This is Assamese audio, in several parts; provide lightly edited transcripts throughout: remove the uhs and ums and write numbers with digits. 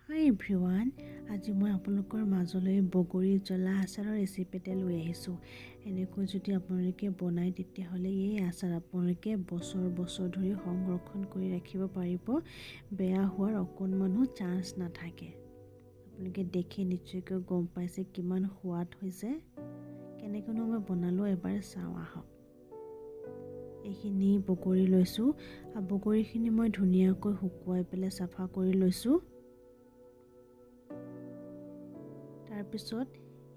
Hi everyone, আজি মই আপোনালোকৰ মাজলৈ বগৰী জ্বলা আচাৰৰ ৰেচিপি এটা লৈ আহিছোঁ। এনেকৈ যদি আপোনালোকে বনায় তেতিয়াহ'লে এই আচাৰ আপোনালোকে বছৰ ধৰি সংৰক্ষণ কৰি ৰাখিব পাৰিব। বেয়া হোৱাৰ অকণমানো চান্স নাথাকে। আপোনালোকে দেখি নিশ্চয়কৈ গম পাইছে কিমান সোৱাদ হৈছে। কেনেকৈনো মই বনালোঁ এবাৰ চাওঁ আহক। এইখিনি বগৰী লৈছোঁ আৰু বগৰীখিনি মই ধুনীয়াকৈ শুকুৱাই পেলাই চাফা কৰি লৈছোঁ। তাৰপিছত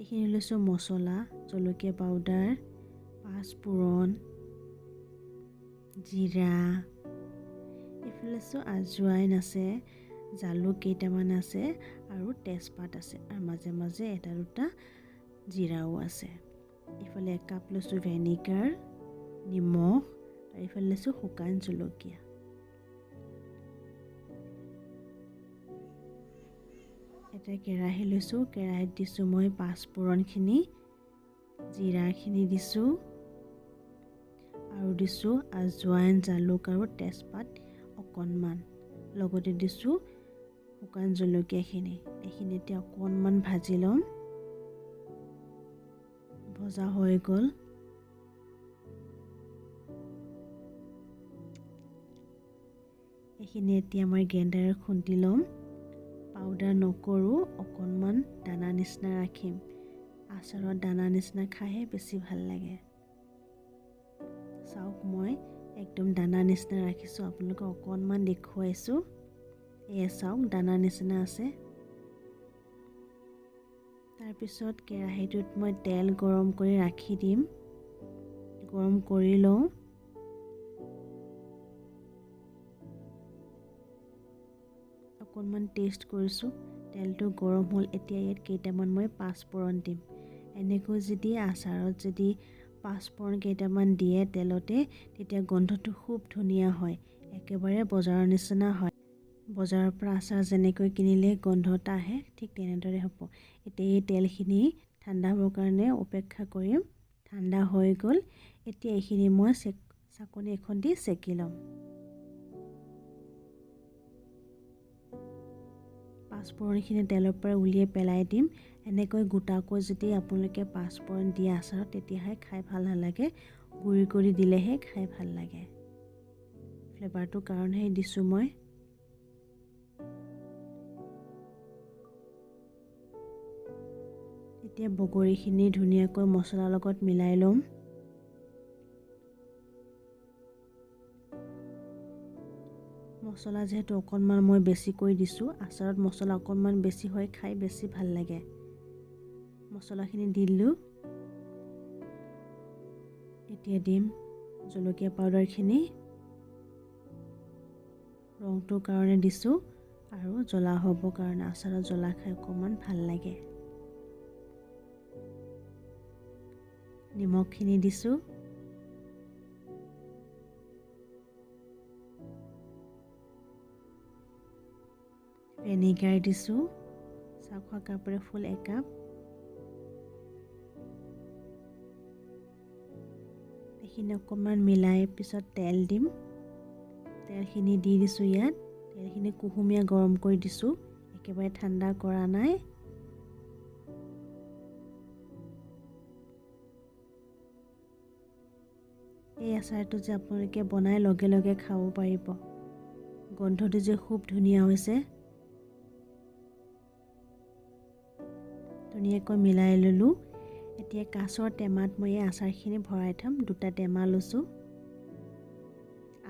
এইখিনি লৈছোঁ মছলা, জলকীয়া পাউডাৰ, পাঁচফোৰণ, জিৰা, এইফালে লৈছোঁ আজৱাইন আছে, জালুক কেইটামান আছে আৰু তেজপাত আছে আৰু মাজে মাজে এটা দুটা জিৰাও আছে। এইফালে 1 কাপ লৈছোঁ ভেনিগাৰ, নিমখ আৰু এইফালে লৈছোঁ শুকান জলকীয়া। এটা কেৰাহী লৈছোঁ, কেৰাহীত দিছোঁ মই পাঁচফোৰণখিনি, জিৰাখিনি দিছোঁ আৰু দিছোঁ আজৱাইন, জালুক আৰু তেজপাত অকণমান, লগতে দিছোঁ শুকান জলকীয়াখিনি। এইখিনি এতিয়া অকণমান ভাজি ল'ম। ভজা হৈ গ'ল। এইখিনি এতিয়া মই গ্ৰাইণ্ডাৰত খুন্দি ল'ম। পাউডাৰ নকৰোঁ, অকণমান দানা নিচিনা ৰাখিম। আচাৰত দানা নিচিনা খাইহে বেছি ভাল লাগে। চাওক মই একদম দানা নিচিনা ৰাখিছোঁ, আপোনালোকক অকণমান দেখুৱাইছোঁ। এয়া চাওক দানা নিচিনা আছে। তাৰপিছত কেৰাহীটোত মই তেল গৰম কৰি ৰাখি দিম। গৰম কৰি লওঁ। অকণমান টেষ্ট কৰিছোঁ, তেলটো গৰম হ'ল। এতিয়া ইয়াত কেইটামান মই পাঁচফোৰণ দিম। এনেকৈ যদি আচাৰত যদি পাঁচফোৰণ কেইটামান দিয়ে তেলতে, তেতিয়া গোন্ধটো খুব ধুনীয়া হয়, একেবাৰে বজাৰৰ নিচিনা হয়। বজাৰৰ পৰা আচাৰ যেনেকৈ কিনিলে গোন্ধ এটা আহে, ঠিক তেনেদৰে হ'ব। এতিয়া এই তেলখিনি ঠাণ্ডা হ'বৰ কাৰণে অপেক্ষা কৰিম। ঠাণ্ডা হৈ গ'ল। এতিয়া এইখিনি মই চাকনি এখন দি চেকি ল'ম। পাঁচফোৰণখিনি তেলৰ পৰা উলিয়াই পেলাই দিম। এনেকৈ গোটাকৈ যদি আপোনালোকে পাঁচফোৰণ দিয়ে আচাৰত, তেতিয়াহে খাই ভাল নালাগে। গুড়ি কৰি দিলেহে খাই ভাল লাগে। ফ্লেভাৰটোৰ কাৰণেহে দিছোঁ মই। এতিয়া বগৰীখিনি ধুনীয়াকৈ মছলাৰ লগত মিলাই ল'ম। মছলা যিহেতু অকণমান মই বেছিকৈ দিছোঁ, আচাৰত মছলা অকণমান বেছি হয়, খাই বেছি ভাল লাগে। মছলাখিনি দিলোঁ। এতিয়া দিম জলকীয়া পাউডাৰখিনি, ৰংটোৰ কাৰণে দিছোঁ আৰু জ্বলা হ'বৰ কাৰণে। আচাৰত জ্বলা খাই অকণমান ভাল লাগে। নিমখখিনি দিছোঁ। ভেনিগাৰ দিছোঁ, চাহ খোৱা কাপেৰে ফুল 1 কাপ। এইখিনি অকণমান মিলাই পিছত তেল দিম। তেলখিনি দি দিছোঁ ইয়াত। তেলখিনি কুহুমীয়া গৰম কৰি দিছোঁ, একেবাৰে ঠাণ্ডা কৰা নাই। এই আচাৰটো যে আপোনালোকে বনাই লগে লগে খাব পাৰিব। গোন্ধটো যে খুব ধুনীয়া হৈছে। ধুনীয়াকৈ মিলাই ল'লোঁ। এতিয়া কাঁচৰ টেমাত মই এই আচাৰখিনি ভৰাই থ'ম। 2টা টেমা লৈছোঁ।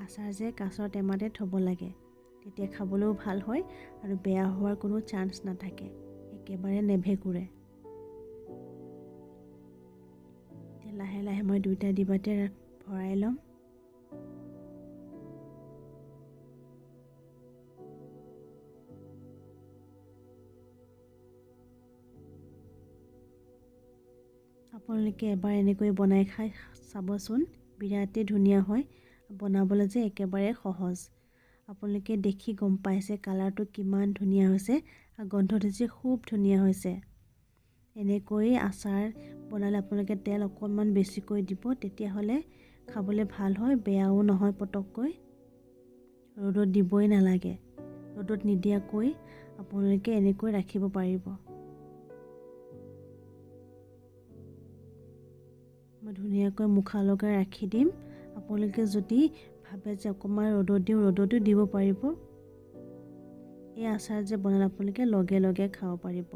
আচাৰ যে কাঁচৰ টেমাতে থ'ব লাগে, তেতিয়া খাবলৈও ভাল হয় আৰু বেয়া হোৱাৰ কোনো চান্স নাথাকে, একেবাৰে নেভেকুৰে। এতিয়া লাহে লাহে মই 2টা ডিবাতে ভৰাই ল'ম। আপোনালোকে এবাৰ এনেকৈ বনাই খাই চাবচোন, বিৰাটেই ধুনীয়া হয়। বনাবলৈ যে একেবাৰে সহজ। আপোনালোকে দেখি গম পাইছে কালাৰটো কিমান ধুনীয়া হৈছে আৰু গোন্ধটো যে খুব ধুনীয়া হৈছে। এনেকৈ আচাৰ বনালে আপোনালোকে তেল অকণমান বেছিকৈ দিব, তেতিয়াহ'লে খাবলৈ ভাল হয়, বেয়াও নহয় পটককৈ। ৰ'দত দিবই নালাগে। ৰ'দত নিদিয়াকৈ আপোনালোকে এনেকৈ ৰাখিব পাৰিব। মই ধুনীয়াকৈ মুখা লগাই ৰাখি দিম। আপোনালোকে যদি ভাবে যে অকণমান ৰ'দত দিওঁ, ৰ'দতো দিব পাৰিব। এই আচাৰ যে বনালে আপোনালোকে লগে লগে খাব পাৰিব।